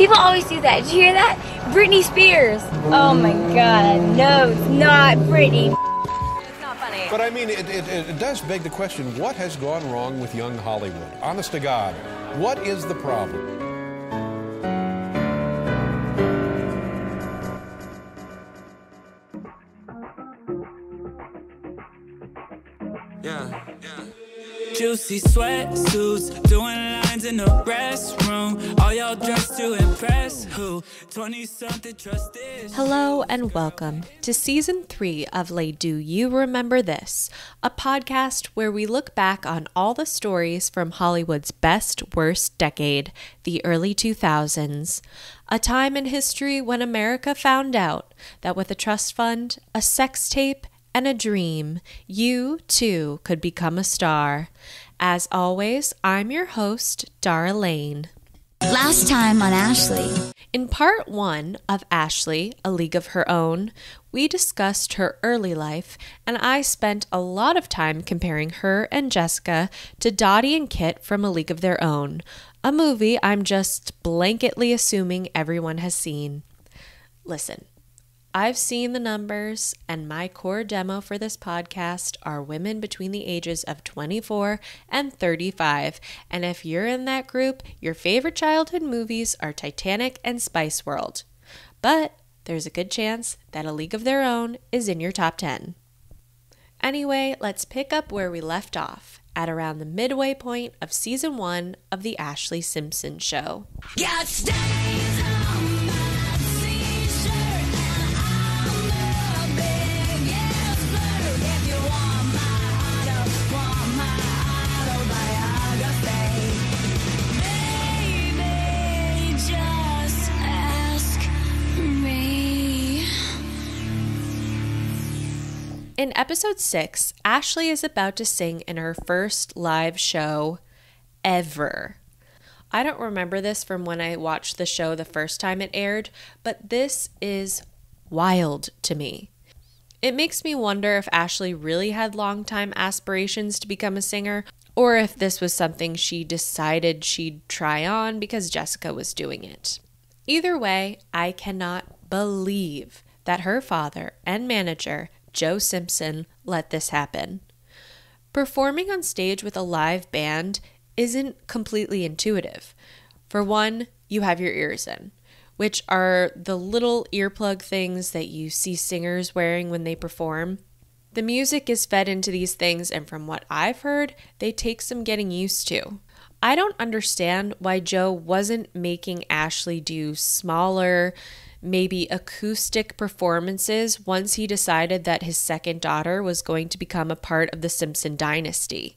People always do that. Did you hear that? Britney Spears. Oh my God. No, it's not Britney. It's not funny. But I mean, it does beg the question, what has gone wrong with young Hollywood? Honest to God, what is the problem? Juicy sweatsuits, doing lines in the restroom. All y'all dressed to impress who? 20-something trust this. Hello and welcome to Season 3 of Les Do You Remember This, a podcast where we look back on all the stories from Hollywood's best-worst decade, the early 2000s. A time in history when America found out that with a trust fund, a sex tape, and a dream, you too could become a star. As always, I'm your host, Dara Lane. Last time on Ashley. In part 1 of Ashley, A League of Her Own, we discussed her early life, and I spent a lot of time comparing her and Jessica to Dottie and Kit from A League of Their Own, a movie I'm just blanketly assuming everyone has seen. Listen, I've seen the numbers, and my core demo for this podcast are women between the ages of 24 and 35, and if you're in that group, your favorite childhood movies are Titanic and Spice World. But there's a good chance that A League of Their Own is in your top 10. Anyway, let's pick up where we left off, at around the midway point of Season 1 of The Ashley Simpson Show. Got stains on my t-shirt and I'm the biggest flirt. If you want my autobiography, baby, just ask me. In episode 6, Ashley is about to sing in her first live show ever. I don't remember this from when I watched the show the first time it aired, but this is wild to me. It makes me wonder if Ashley really had long-time aspirations to become a singer, or if this was something she decided she'd try on because Jessica was doing it. Either way, I cannot believe that her father and manager, Joe Simpson, let this happen. Performing on stage with a live band isn't completely intuitive. For one, you have your ears in, which are the little earplug things that you see singers wearing when they perform. The music is fed into these things, and from what I've heard, they take some getting used to. I don't understand why Joe wasn't making Ashley do smaller, maybe acoustic performances once he decided that his second daughter was going to become a part of the Simpson dynasty.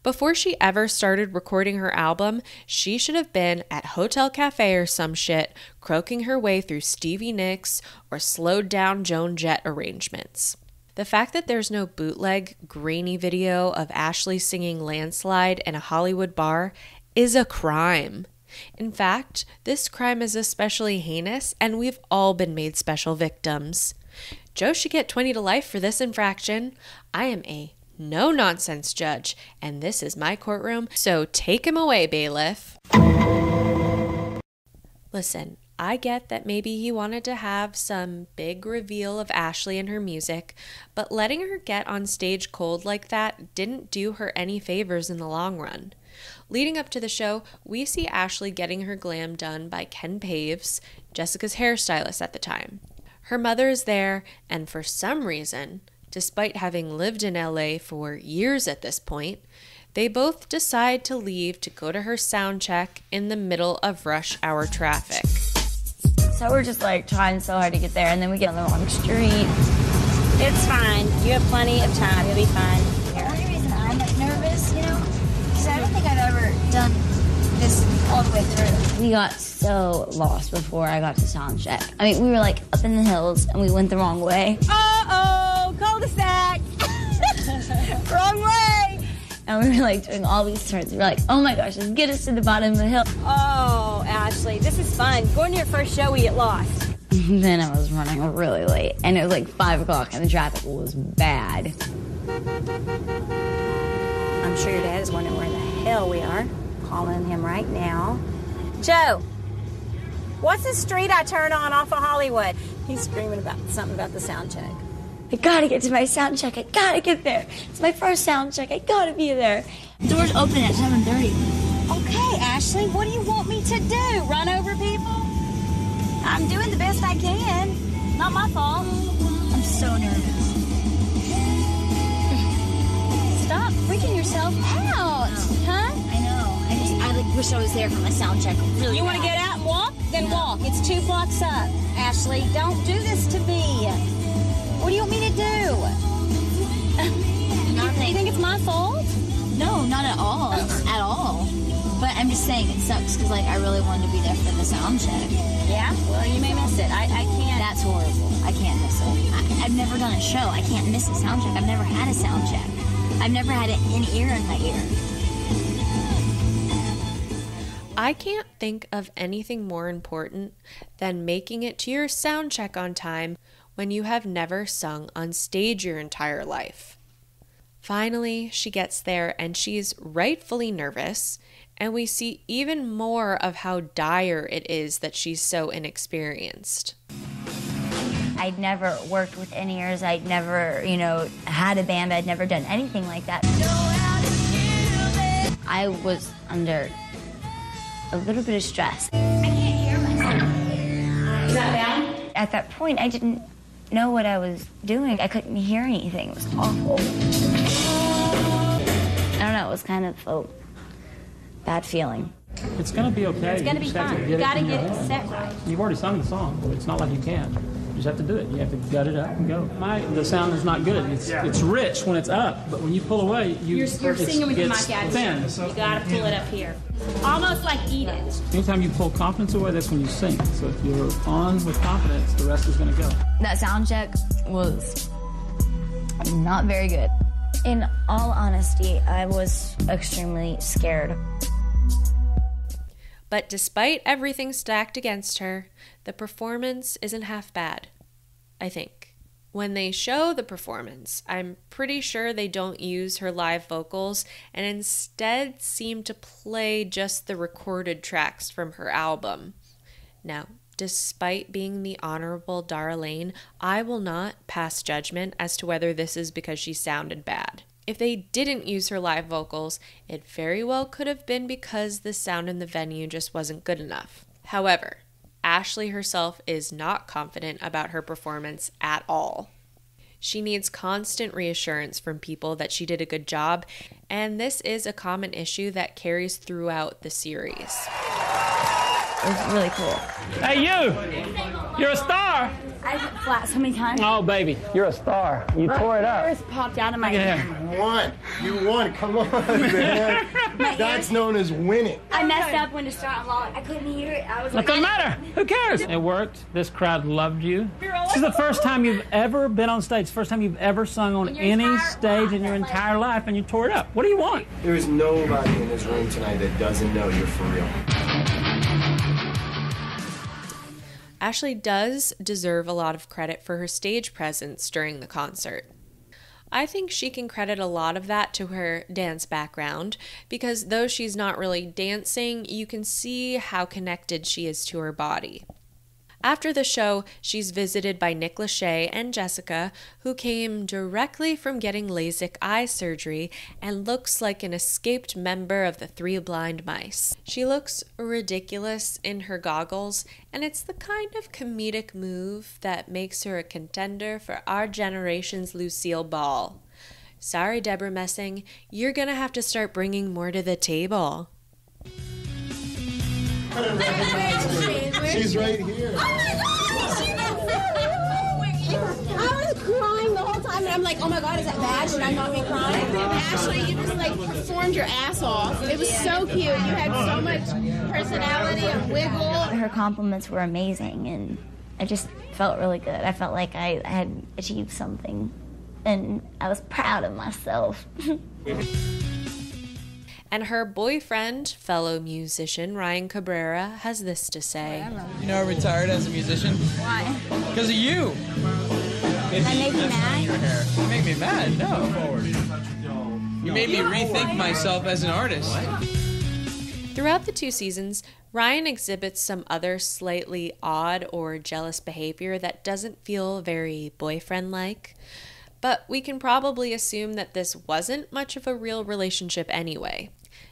Before she ever started recording her album, she should have been at Hotel Cafe or some shit, croaking her way through Stevie Nicks or slowed down Joan Jett arrangements. The fact that there's no bootleg, grainy video of Ashley singing Landslide in a Hollywood bar is a crime. In fact, this crime is especially heinous, and we've all been made special victims. Joe should get 20 to life for this infraction. I am a no-nonsense judge, and this is my courtroom, so take him away, bailiff. Listen, I get that maybe he wanted to have some big reveal of Ashley and her music, but letting her get on stage cold like that didn't do her any favors in the long run. Leading up to the show, we see Ashley getting her glam done by Ken Paves, Jessica's hairstylist at the time. Her mother is there, and for some reason, despite having lived in LA for years at this point, they both decide to leave to go to her sound check in the middle of rush hour traffic. So we're just like trying so hard to get there, and then we get on the wrong street. It's fine. You have plenty of time. You'll be fine. The only reason I'm like nervous, because I don't think I've ever done this all the way through. We got so lost before I got to sound check. I mean, we were like up in the hills, and we went the wrong way. Uh-oh, cul-de-sac. Wrong way. And we were like doing all these turns. We were like, oh my gosh, just get us to the bottom of the hill. Oh, Ashley, this is fun. Going to your first show, we get lost. Then I was running really late, and it was like 5 o'clock, and the traffic was bad. I'm sure your dad is wondering where the hell we are. Calling him right now. Joe, What's the street I turn on off of Hollywood? He's screaming about something about the sound check. I gotta get to my sound check. I gotta get there. It's my first sound check. I gotta be there. Doors open at 7:30. Okay, Ashley, what do you want me to do? Run over people? I'm doing the best I can. Not my fault. I'm so nervous. Stop freaking yourself out, huh? I know. I wish I was there for my sound check. Really. You want to get out and walk? Then walk. It's 2 blocks up. Ashley, don't do this to me. What do you want me to do? Nothing. You think it's my fault? No, not at all. At all. But I'm just saying it sucks because I really wanted to be there for the sound check. Yeah? Well, you may miss it. I can't. That's horrible. I can't miss it. I've never done a show. I can't miss a sound check. I've never had a sound check. I've never had an in-ear in my ear. I can't think of anything more important than making it to your sound check on time when you have never sung on stage your entire life. Finally, she gets there and she's rightfully nervous, and we see even more of how dire it is that she's so inexperienced. I'd never worked with in-ears. I'd never, had a band. I'd never done anything like that. I was under a little bit of stress. I can't hear myself. Is that bad? At that point, I didn't know what I was doing. I couldn't hear anything. It was awful. I don't know. It was kind of a bad feeling. It's going to be okay. It's going to be fine. You got to get it set right. You've already sung the song. It's not like you can't. You just have to do it. You have to gut it up and go. The sound is not good. It's rich when it's up, but when you pull away, You're singing with your mic out. Thin. You got to pull it up here. Almost like eat it. Anytime you pull confidence away, that's when you sing. So if you're on with confidence, the rest is going to go. That sound check was not very good. In all honesty, I was extremely scared. But despite everything stacked against her, the performance isn't half bad, I think. When they show the performance, I'm pretty sure they don't use her live vocals and instead seem to play just the recorded tracks from her album. Now, despite being the Honorable Darlene, I will not pass judgment as to whether this is because she sounded bad. If they didn't use her live vocals, it very well could have been because the sound in the venue just wasn't good enough. However, Ashley herself is not confident about her performance at all. She needs constant reassurance from people that she did a good job, and this is a common issue that carries throughout the series. It was really cool. Hey, you! You're a star! I hit flat so many times. Oh, baby, you're a star. You tore it up. It just popped out of my head. You won. Come on, man. That's known as winning. I messed up when to start long. I couldn't hear it. I was like, Doesn't matter. Who cares? It worked. This crowd loved you. This is the first time you've ever been on stage. First time you've ever sung on any stage in your entire life, and you tore it up. What do you want? There is nobody in this room tonight that doesn't know you're for real. Ashley does deserve a lot of credit for her stage presence during the concert. I think she can credit a lot of that to her dance background, because though she's not really dancing, you can see how connected she is to her body. After the show, she's visited by Nick Lachey and Jessica, who came directly from getting LASIK eye surgery and looks like an escaped member of the Three Blind Mice. She looks ridiculous in her goggles, and it's the kind of comedic move that makes her a contender for our generation's Lucille Ball. Sorry, Deborah Messing, you're gonna have to start bringing more to the table. She's right here. Oh my God! I was crying the whole time, and I'm like, oh my God, is that bad? Should I not be crying? Ashley, you just performed your ass off. It was so cute. You had so much personality and wiggle. Her compliments were amazing, and I just felt really good. I felt like I had achieved something, and I was proud of myself. And her boyfriend, fellow musician Ryan Cabrera, has this to say. You know I retired as a musician? Why? Because of you. Did I make you mad? You make me mad, no. You made me rethink myself as an artist. Throughout the 2 seasons, Ryan exhibits some other slightly odd or jealous behavior that doesn't feel very boyfriend-like, but we can probably assume that this wasn't much of a real relationship anyway.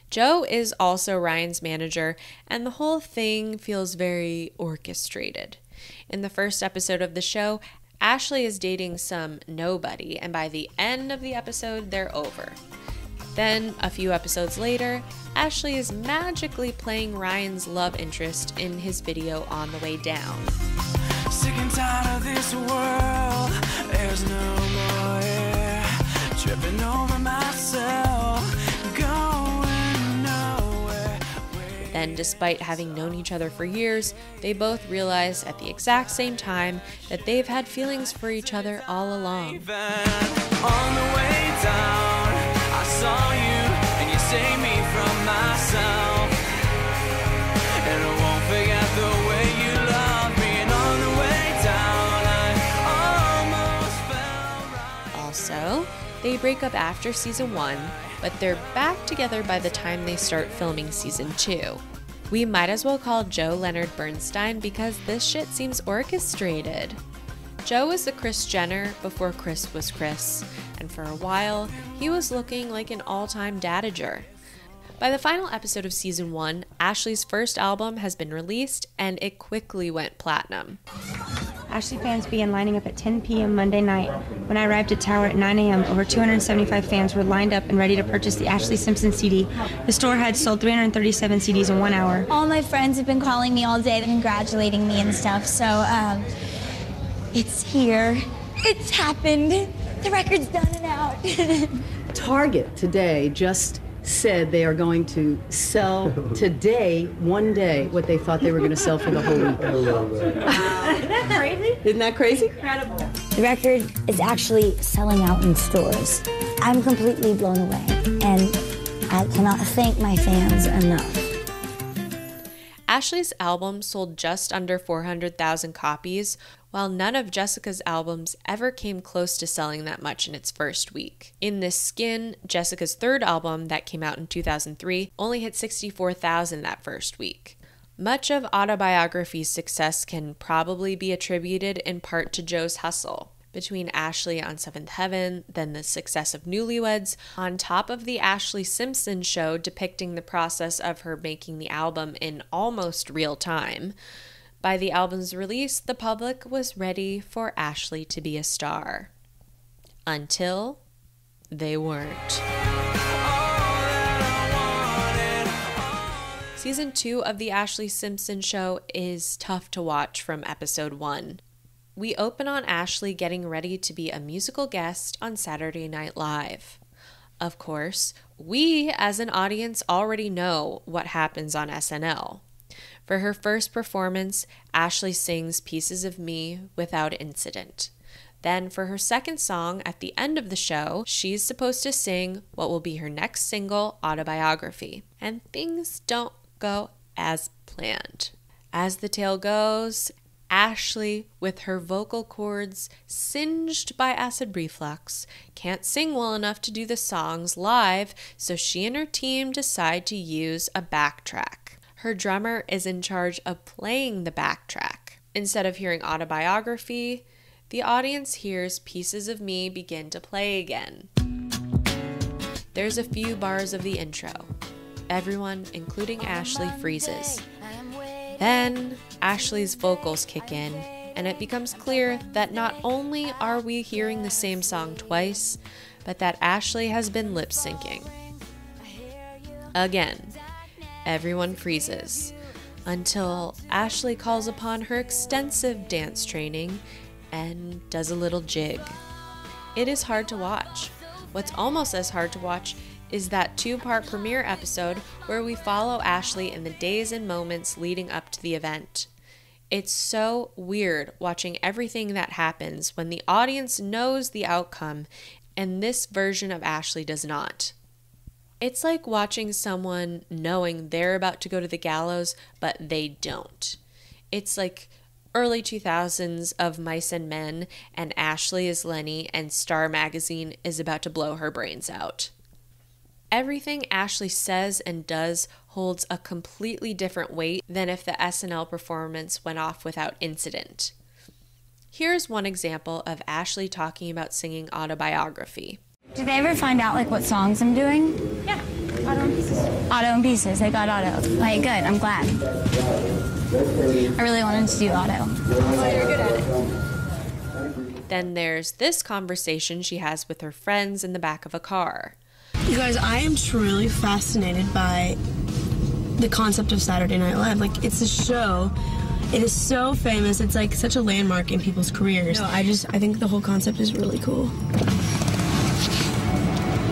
Joe is also Ryan's manager, and the whole thing feels very orchestrated. In the first episode of the show, Ashley is dating some nobody, and by the end of the episode, they're over. Then, a few episodes later, Ashley is magically playing Ryan's love interest in his video on the way down. Sick and tired of this world, there's no more air. Tripping over myself, going nowhere. Then, despite having known each other for years, they both realize at the exact same time that they've had feelings for each other all along. On the way down, I saw you and you saved me from myself. And I won't forget the way you loved me. And on the way down, I almost felt right. Also, they break up after season 1, but they're back together by the time they start filming season 2. We might as well call Joe Leonard Bernstein because this shit seems orchestrated. Joe was the Kris Jenner before Kris was Kris, and for a while, he was looking like an all-time dadager. By the final episode of season 1, Ashley's first album has been released, and it quickly went platinum. Ashley fans began lining up at 10 p.m. Monday night. When I arrived at Tower at 9 a.m., over 275 fans were lined up and ready to purchase the Ashlee Simpson CD. The store had sold 337 CDs in 1 hour. All my friends have been calling me all day, congratulating me and stuff, so, it's here. It's happened. The record's done and out. Target today just said they are going to sell today, one day, what they thought they were going to sell for the whole week. Isn't that crazy? Isn't that crazy? Incredible. The record is actually selling out in stores. I'm completely blown away, and I cannot thank my fans enough. Ashley's album sold just under 400,000 copies, while none of Jessica's albums ever came close to selling that much in its first week. In This Skin, Jessica's third album that came out in 2003, only hit 64,000 that first week. Much of Autobiography's success can probably be attributed in part to Joe's hustle. Between Ashley on Seventh Heaven, then the success of Newlyweds, on top of the Ashlee Simpson show depicting the process of her making the album in almost real time. By the album's release, the public was ready for Ashley to be a star. Until they weren't. Season 2 of The Ashlee Simpson Show is tough to watch from episode 1. We open on Ashley getting ready to be a musical guest on Saturday Night Live. Of course, we as an audience already know what happens on SNL. For her first performance, Ashley sings Pieces of Me without incident. Then for her second song at the end of the show, she's supposed to sing what will be her next single, Autobiography. And things don't go as planned. As the tale goes, Ashley, with her vocal cords singed by acid reflux, can't sing well enough to do the songs live, so she and her team decide to use a backtrack. Her drummer is in charge of playing the backtrack. Instead of hearing Autobiography, the audience hears Pieces of Me begin to play again. There's a few bars of the intro. Everyone, including Ashley, freezes. Then Ashley's vocals kick in, and it becomes clear that not only are we hearing the same song twice, but that Ashley has been lip syncing. Again, everyone freezes, until Ashley calls upon her extensive dance training and does a little jig. It is hard to watch. What's almost as hard to watch is that 2-part premiere episode where we follow Ashley in the days and moments leading up to the event. It's so weird watching everything that happens when the audience knows the outcome and this version of Ashley does not. It's like watching someone knowing they're about to go to the gallows, but they don't. It's like early 2000s of Mice and Men, and Ashley is Lenny, and Star Magazine is about to blow her brains out. Everything Ashley says and does holds a completely different weight than if the SNL performance went off without incident. Here's one example of Ashley talking about singing Autobiography. Did they ever find out, like, what songs I'm doing? Yeah, Auto and Pieces. Auto and Pieces. I got Auto. Like, good. I'm glad. I really wanted to do Auto. Oh, you're good at it. Then there's this conversation she has with her friends in the back of a car. You guys, I am truly fascinated by the concept of Saturday Night Live. Like, it's a show. It is so famous. It's like such a landmark in people's careers. No, I think the whole concept is really cool.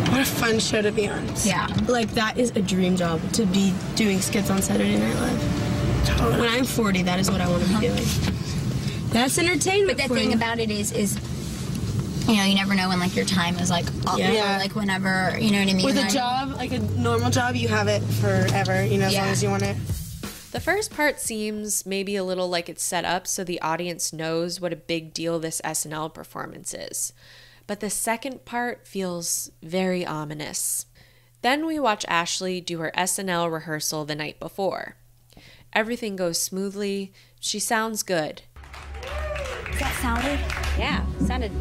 What a fun show to be on. Yeah. Like, that is a dream job, to be doing skits on Saturday Night Live. Totally. When I'm 40, that is what I want to be doing. That's entertainment. But the thing about it is, you know, you never know when, like, your time is, like, up, yeah. Or, like, whenever, you know what I mean? With a job, like a normal job, you have it forever, you know, as long as you want it. The first part seems maybe a little like it's set up so the audience knows what a big deal this SNL performance is. But the second part feels very ominous. Then we watch Ashley do her SNL rehearsal the night before. Everything goes smoothly. She sounds good. That sounded? Yeah, sounded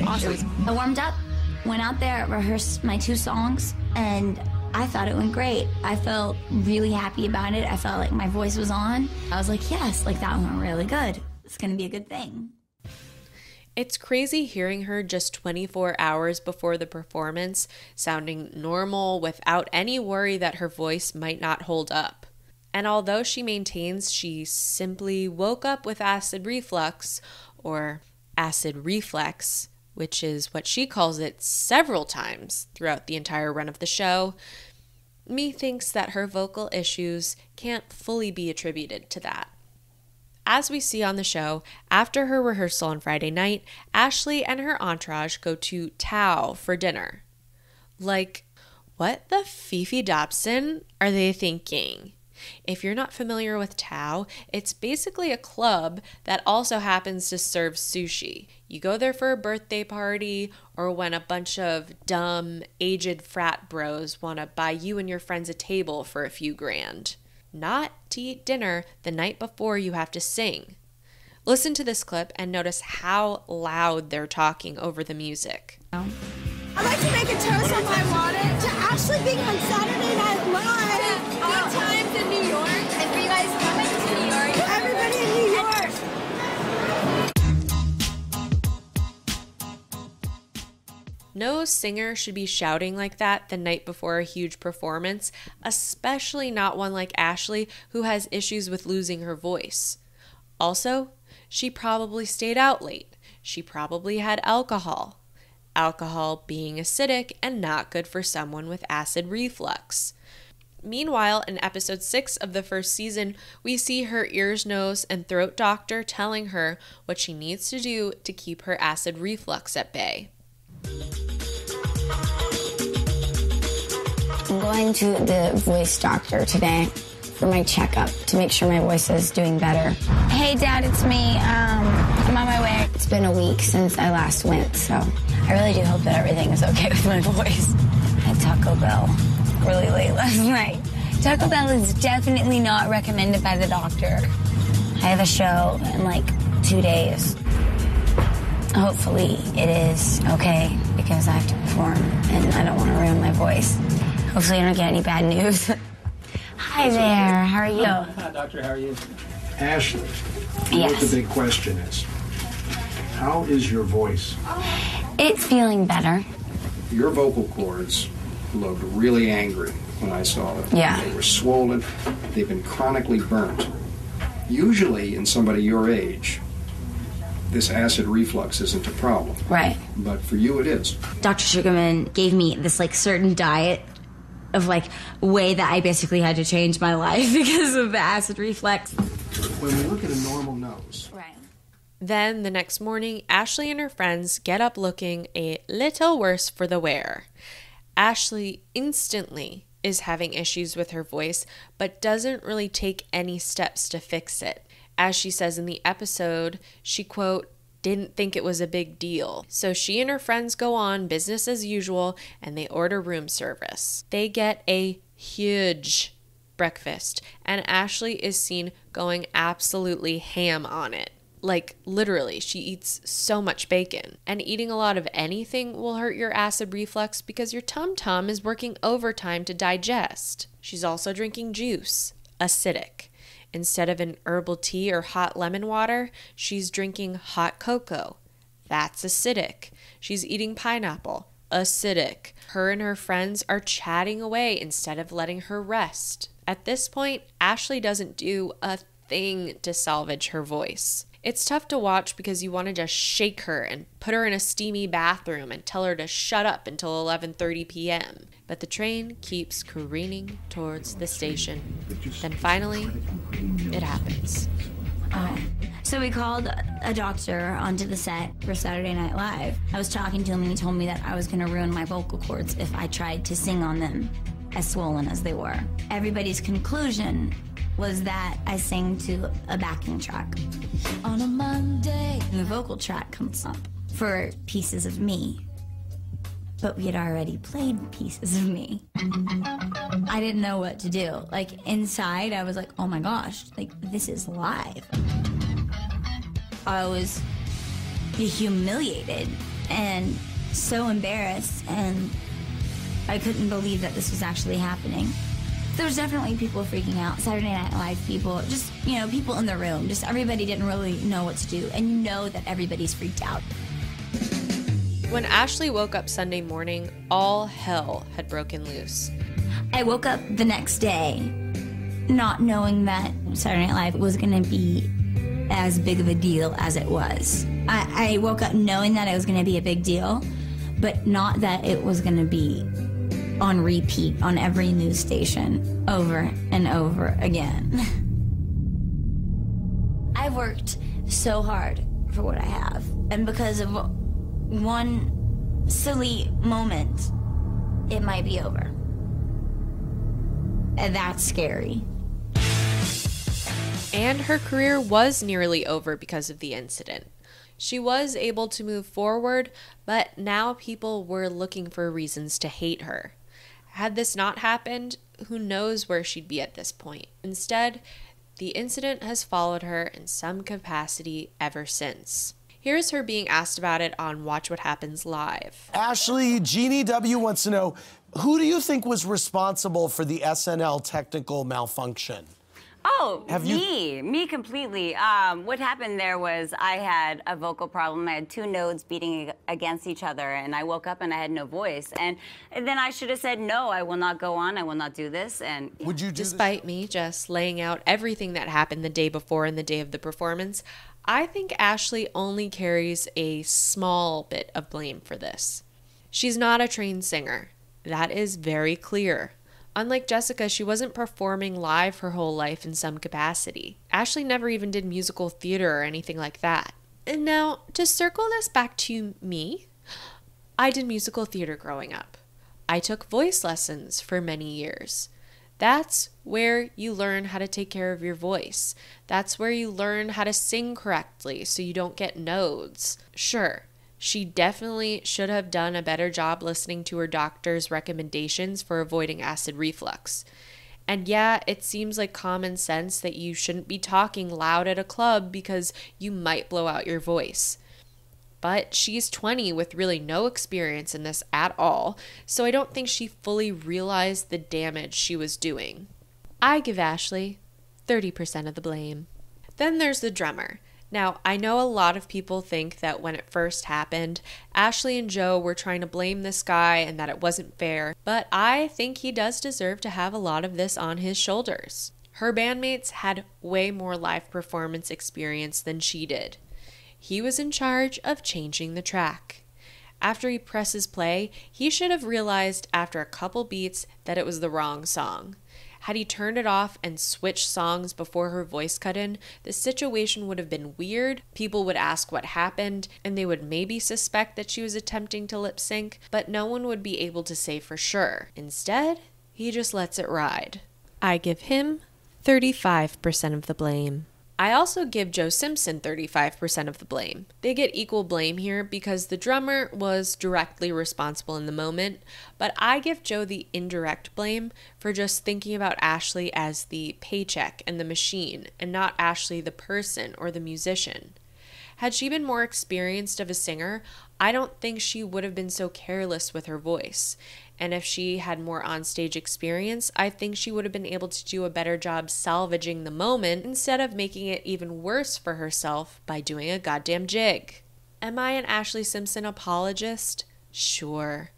awesome. I warmed up, went out there, rehearsed my 2 songs, and I thought it went great. I felt really happy about it. I felt like my voice was on. I was like, yes, like that went really good. It's going to be a good thing. It's crazy hearing her just 24 hours before the performance, sounding normal without any worry that her voice might not hold up. And although she maintains she simply woke up with acid reflux, or acid reflex, which is what she calls it several times throughout the entire run of the show, Me thinks that her vocal issues can't fully be attributed to that. As we see on the show, after her rehearsal on Friday night, Ashley and her entourage go to Tao for dinner. Like, what the Fifi Dobson are they thinking? If you're not familiar with Tao, it's basically a club that also happens to serve sushi. You go there for a birthday party or when a bunch of dumb, aged frat bros want to buy you and your friends a table for a few grand. Not to eat dinner the night before you have to sing. Listen to this clip and notice how loud they're talking over the music. I'd like to make a toast on my water to Ashley being on Saturday Night Live. Good times in New York, and for you guys coming to New York. Everybody in New York. No singer should be shouting like that the night before a huge performance, especially not one like Ashley, who has issues with losing her voice. Also, she probably stayed out late. She probably had alcohol. Alcohol being acidic and not good for someone with acid reflux. Meanwhile, in episode 6 of the first season, we see her ears, nose, and throat doctor telling her what she needs to do to keep her acid reflux at bay. I'm going to the voice doctor today for my checkup to make sure my voice is doing better. Hey, Dad, it's me. I'm on my way. It's been a week since I last went, so I really do hope that everything is okay with my voice. I had Taco Bell really late last night. Taco Bell is definitely not recommended by the doctor. I have a show in like 2 days. Hopefully it is okay because I have to perform and I don't want to ruin my voice. Hopefully I don't get any bad news. Hi there, how are you? Hi, Doctor, how are you? Ashley, you know what the big question is? How is your voice? It's feeling better. Your vocal cords looked really angry when I saw them. Yeah. They were swollen. They've been chronically burnt. Usually, in somebody your age, this acid reflux isn't a problem. Right. But for you, it is. Dr. Sugarman gave me this like certain diet of like way that I basically had to change my life because of the acid reflux. When we look at a normal nose. Right. Then the next morning, Ashley and her friends get up looking a little worse for the wear. Ashley instantly is having issues with her voice, but doesn't really take any steps to fix it. As she says in the episode, she, quote, didn't think it was a big deal. So she and her friends go on business as usual and they order room service. They get a huge breakfast and Ashley is seen going absolutely ham on it. Like literally, she eats so much bacon. And eating a lot of anything will hurt your acid reflux because your tum-tum is working overtime to digest. She's also drinking juice, acidic. Instead of an herbal tea or hot lemon water, she's drinking hot cocoa. That's acidic. She's eating pineapple, acidic. Her and her friends are chatting away instead of letting her rest. At this point, Ashley doesn't do a thing to salvage her voice. It's tough to watch because you want to just shake her and put her in a steamy bathroom and tell her to shut up until 11:30 p.m. But the train keeps careening towards the station. Then finally, it happens. So we called a doctor onto the set for Saturday Night Live. I was talking to him and he told me that I was going to ruin my vocal cords if I tried to sing on them as swollen as they were. Everybody's conclusion was that I sang to a backing track. On a Monday, the vocal track comes up for pieces of me. But we had already played pieces of me. I didn't know what to do. Like inside, I was like, oh my gosh, like this is live. I was humiliated and so embarrassed, and I couldn't believe that this was actually happening. There was definitely people freaking out, Saturday Night Live people, just, people in the room. Just everybody didn't really know what to do, and you know that everybody's freaked out. When Ashley woke up Sunday morning, all hell had broken loose. I woke up the next day not knowing that Saturday Night Live was going to be as big of a deal as it was. I woke up knowing that it was going to be a big deal, but not that it was going to be on repeat on every news station over and over again. I've worked so hard for what I have, and because of one silly moment, it might be over. And that's scary. And her career was nearly over because of the incident. She was able to move forward, but now people were looking for reasons to hate her. Had this not happened, who knows where she'd be at this point. Instead, the incident has followed her in some capacity ever since. Here's her being asked about it on Watch What Happens Live. Ashley, Jeannie W. wants to know, who do you think was responsible for the SNL technical malfunction? Oh, me completely. What happened there was I had a vocal problem. I had two nodes beating against each other, and I woke up and I had no voice. And then I should have said, no, I will not go on. I will not do this. And would you do Despite me just laying out everything that happened the day before and the day of the performance, I think Ashley only carries a small bit of blame for this. She's not a trained singer. That is very clear. Unlike Jessica, she wasn't performing live her whole life in some capacity. Ashley never even did musical theater or anything like that. And now, to circle this back to me, I did musical theater growing up. I took voice lessons for many years. That's where you learn how to take care of your voice. That's where you learn how to sing correctly so you don't get nodes. Sure, she definitely should have done a better job listening to her doctor's recommendations for avoiding acid reflux. And yeah, it seems like common sense that you shouldn't be talking loud at a club because you might blow out your voice. But she's 20 with really no experience in this at all, so I don't think she fully realized the damage she was doing. I give Ashley 30% of the blame. Then there's the drummer. Now, I know a lot of people think that when it first happened, Ashley and Joe were trying to blame this guy and that it wasn't fair, but I think he does deserve to have a lot of this on his shoulders. Her bandmates had way more live performance experience than she did. He was in charge of changing the track. After he presses play, he should have realized after a couple beats that it was the wrong song. Had he turned it off and switched songs before her voice cut in, the situation would have been weird, people would ask what happened, and they would maybe suspect that she was attempting to lip sync, but no one would be able to say for sure. Instead, he just lets it ride. I give him 35% of the blame. I also give Joe Simpson 35% of the blame. They get equal blame here because the drummer was directly responsible in the moment, but I give Joe the indirect blame for just thinking about Ashley as the paycheck and the machine, and not Ashley the person or the musician. Had she been more experienced of a singer, I don't think she would have been so careless with her voice. And if she had more onstage experience, I think she would have been able to do a better job salvaging the moment instead of making it even worse for herself by doing a goddamn jig. Am I an Ashley Simpson apologist? Sure.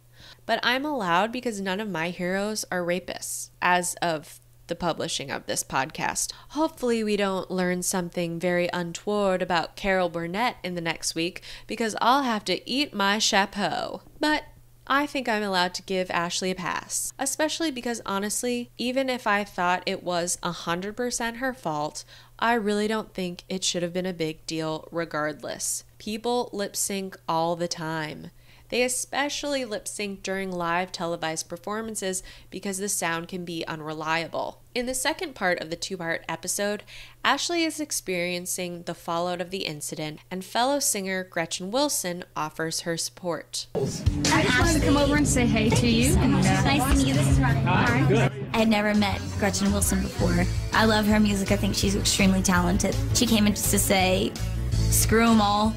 But I'm allowed because none of my heroes are rapists, as of the publishing of this podcast. Hopefully we don't learn something very untoward about Carol Burnett in the next week, because I'll have to eat my chapeau. But I think I'm allowed to give Ashley a pass, especially because honestly, even if I thought it was 100% her fault, I really don't think it should have been a big deal regardless. People lip sync all the time. They especially lip sync during live televised performances because the sound can be unreliable. In the second part of the two-part episode, Ashley is experiencing the fallout of the incident, and fellow singer Gretchen Wilson offers her support. I just wanted to come over and say hey to you. And, Nice to meet you. This is Ronnie. Hi. Good. I had never met Gretchen Wilson before. I love her music. I think she's extremely talented. She came in just to say, screw them all.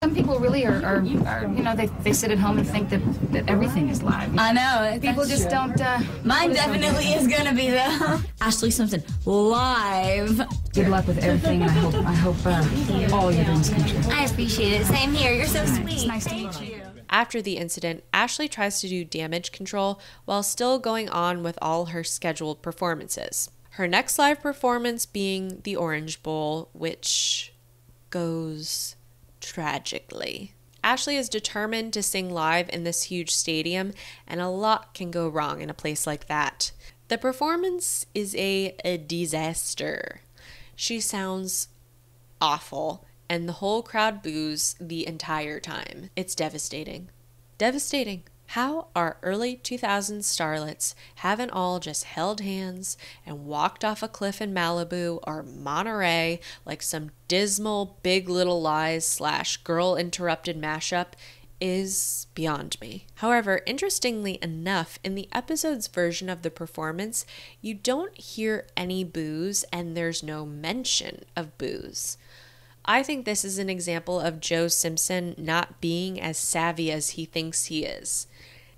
Some people really are you know, they sit at home and think that everything is live. I know. People just don't. Mine definitely is gonna be though. Ashley Simpson live. Good luck with everything, and I hope all your dreams come true. I appreciate it. Same here. You're so sweet. It's nice to meet you. After the incident, Ashley tries to do damage control while still going on with all her scheduled performances. Her next live performance being the Orange Bowl, which goes tragically. Ashley is determined to sing live in this huge stadium, and a lot can go wrong in a place like that. The performance is a disaster. She sounds awful, and the whole crowd boos the entire time. It's devastating. Devastating. How our early 2000s starlets haven't all just held hands and walked off a cliff in Malibu or Monterey like some dismal Big Little Lies / Girl Interrupted mashup is beyond me. However, interestingly enough, in the episode's version of the performance, you don't hear any boos and there's no mention of boos. I think this is an example of Joe Simpson not being as savvy as he thinks he is.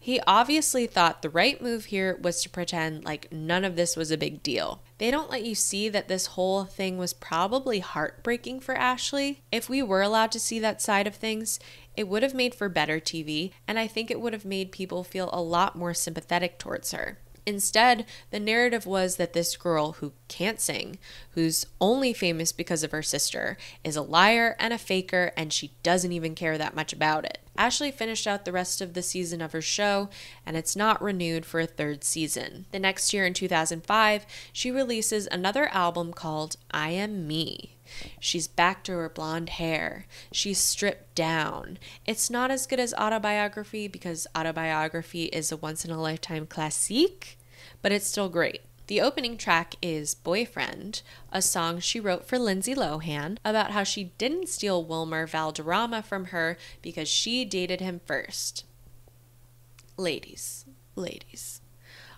He obviously thought the right move here was to pretend like none of this was a big deal. They don't let you see that this whole thing was probably heartbreaking for Ashley. If we were allowed to see that side of things, it would have made for better TV, and I think it would have made people feel a lot more sympathetic towards her. Instead, the narrative was that this girl who can't sing, who's only famous because of her sister, is a liar and a faker, and she doesn't even care that much about it. Ashley finished out the rest of the season of her show, and it's not renewed for a third season. The next year in 2005, she releases another album called I Am Me. She's back to her blonde hair. She's stripped down. It's not as good as Autobiography because Autobiography is a once-in-a-lifetime classique, but it's still great. The opening track is Boyfriend, a song she wrote for Lindsay Lohan about how she didn't steal Wilmer Valderrama from her because she dated him first. Ladies,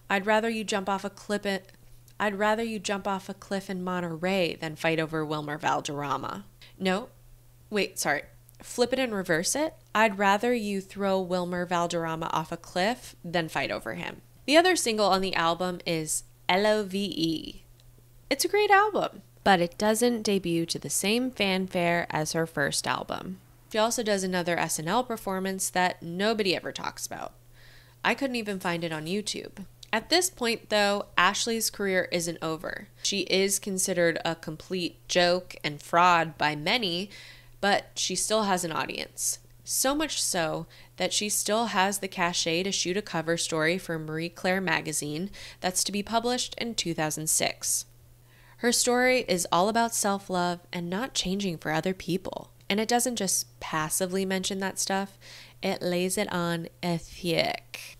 I'd rather you jump off a cliff in Monterey than fight over Wilmer Valderrama. Flip it and reverse it. I'd rather you throw Wilmer Valderrama off a cliff than fight over him. The other single on the album is LOVE. It's a great album, but it doesn't debut to the same fanfare as her first album. She also does another SNL performance that nobody ever talks about. I couldn't even find it on YouTube. At this point, though, Ashley's career isn't over. She is considered a complete joke and fraud by many, but she still has an audience. So much so that she still has the cachet to shoot a cover story for Marie Claire magazine that's to be published in 2006. Her story is all about self-love and not changing for other people. And it doesn't just passively mention that stuff, it lays it on thick.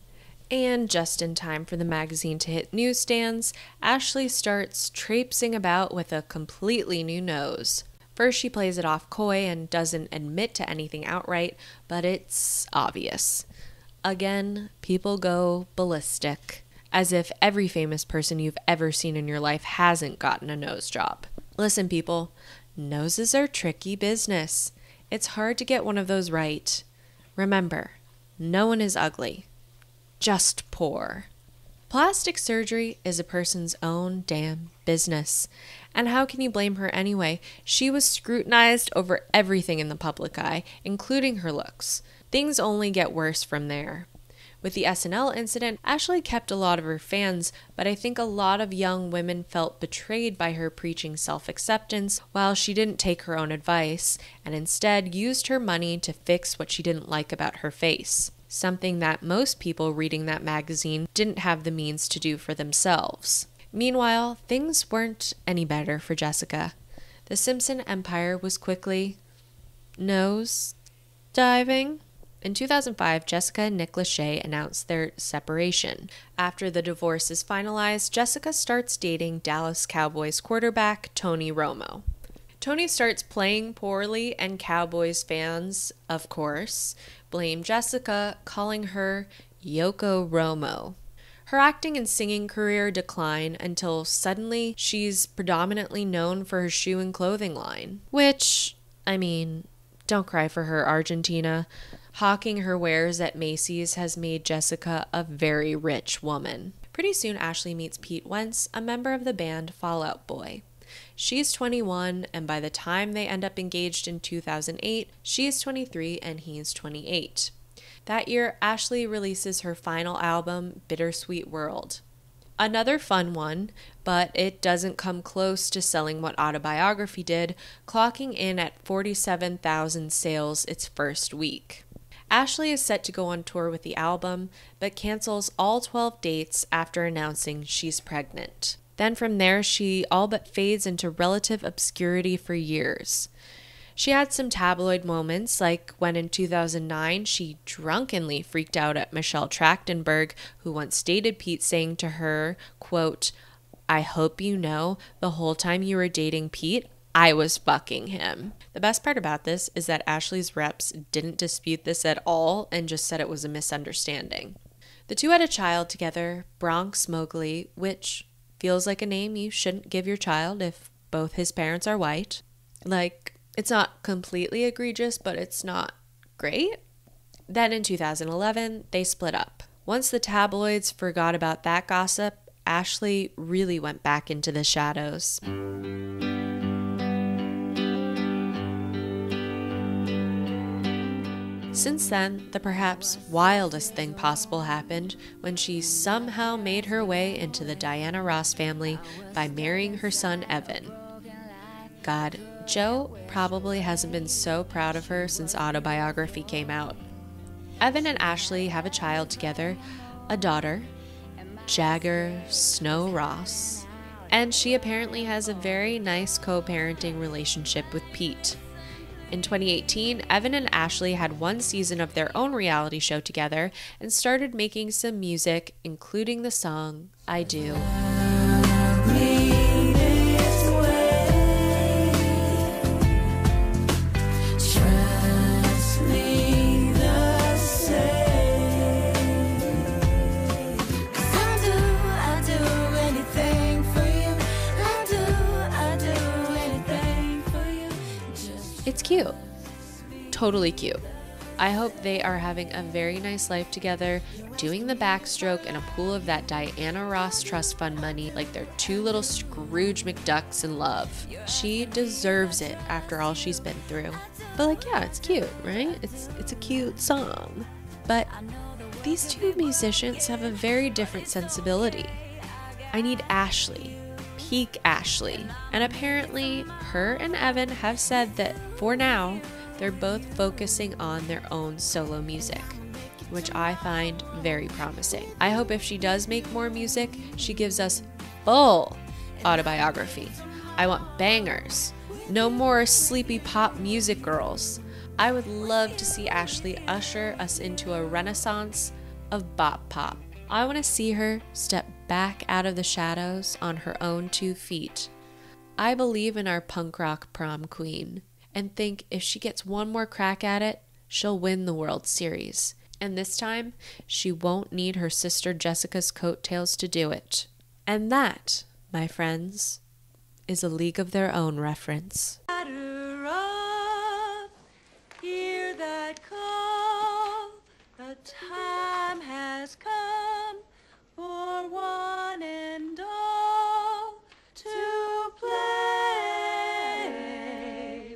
And just in time for the magazine to hit newsstands, Ashley starts traipsing about with a completely new nose. First, she plays it off coy and doesn't admit to anything outright, but it's obvious. Again, people go ballistic, as if every famous person you've ever seen in your life hasn't gotten a nose job. Listen, people, noses are tricky business. It's hard to get one of those right. Remember, no one is ugly, just poor. Plastic surgery is a person's own damn business. And how can you blame her anyway? She was scrutinized over everything in the public eye, including her looks. Things only get worse from there. With the SNL incident, Ashley kept a lot of her fans, but I think a lot of young women felt betrayed by her preaching self-acceptance while she didn't take her own advice, and instead used her money to fix what she didn't like about her face. Something that most people reading that magazine didn't have the means to do for themselves. Meanwhile, things weren't any better for Jessica. The Simpson empire was quickly nose diving. In 2005, Jessica and Nick Lachey announced their separation. After the divorce is finalized, Jessica starts dating Dallas Cowboys quarterback Tony Romo. Tony starts playing poorly, and Cowboys fans, of course, blame Jessica, calling her Yoko Romo. Her acting and singing career decline until suddenly she's predominantly known for her shoe and clothing line. Which, I mean, don't cry for her, Argentina. Hawking her wares at Macy's has made Jessica a very rich woman. Pretty soon, Ashley meets Pete Wentz, a member of the band Fall Out Boy. She's 21, and by the time they end up engaged in 2008, she's 23 and he's 28. That year, Ashley releases her final album, Bittersweet World. Another fun one, but it doesn't come close to selling what Autobiography did, clocking in at 47,000 sales its first week. Ashley is set to go on tour with the album, but cancels all 12 dates after announcing she's pregnant. Then from there, she all but fades into relative obscurity for years. She had some tabloid moments, like when in 2009, she drunkenly freaked out at Michelle Trachtenberg, who once dated Pete, saying to her, quote, "I hope you know, the whole time you were dating Pete, I was fucking him." The best part about this is that Ashley's reps didn't dispute this at all and just said it was a misunderstanding. The two had a child together, Bronx Mowgli, which feels like a name you shouldn't give your child if both his parents are white. Like, it's not completely egregious, but it's not great. Then in 2011, they split up. Once the tabloids forgot about that gossip, Ashley really went back into the shadows. Since then, the perhaps wildest thing possible happened when she somehow made her way into the Diana Ross family by marrying her son Evan. God, Joe probably hasn't been so proud of her since Autobiography came out. Evan and Ashley have a child together, a daughter, Jagger Snow Ross, and she apparently has a very nice co-parenting relationship with Pete. In 2018, Evan and Ashley had one season of their own reality show together and started making some music, including the song I Do. It's cute. Totally cute. I hope they are having a very nice life together, doing the backstroke in a pool of that Diana Ross Trust Fund money like they're two little Scrooge McDucks in love. She deserves it after all she's been through. But like, yeah, it's cute, right? It's a cute song. But these two musicians have a very different sensibility. I need Ashley. Peak Ashley. And apparently, her and Evan have said that for now, they're both focusing on their own solo music, which I find very promising. I hope if she does make more music, she gives us full Autobiography. I want bangers. No more sleepy pop music girls. I would love to see Ashley usher us into a renaissance of bop pop. I want to see her step back out of the shadows on her own 2 feet. I believe in our punk rock prom queen and think if she gets one more crack at it, she'll win the World Series. And this time, she won't need her sister Jessica's coattails to do it. And that, my friends, is a League of Their Own reference. Hear that call, the time has come for one and all to play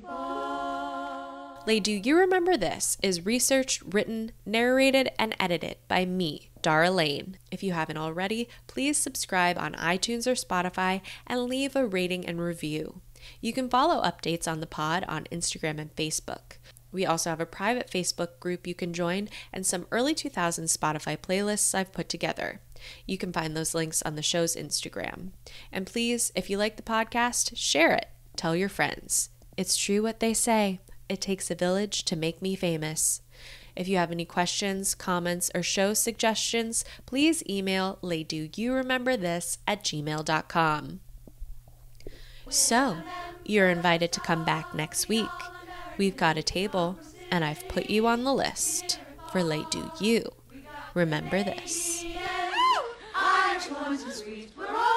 ball. Lay Do You Remember This is researched, written, narrated, and edited by me, Dara Lane. If you haven't already, please subscribe on iTunes or Spotify and leave a rating and review. You can follow updates on the pod on Instagram and Facebook. We also have a private Facebook group you can join and some early 2000s Spotify playlists I've put together. You can find those links on the show's Instagram. And please, if you like the podcast, share it. Tell your friends. It's true what they say. It takes a village to make me famous. If you have any questions, comments, or show suggestions, please email laydoyourememberthis@gmail.com. So, you're invited to come back next week. We've got a table, and I've put you on the list for Lay Do You Remember This. Our choices we're all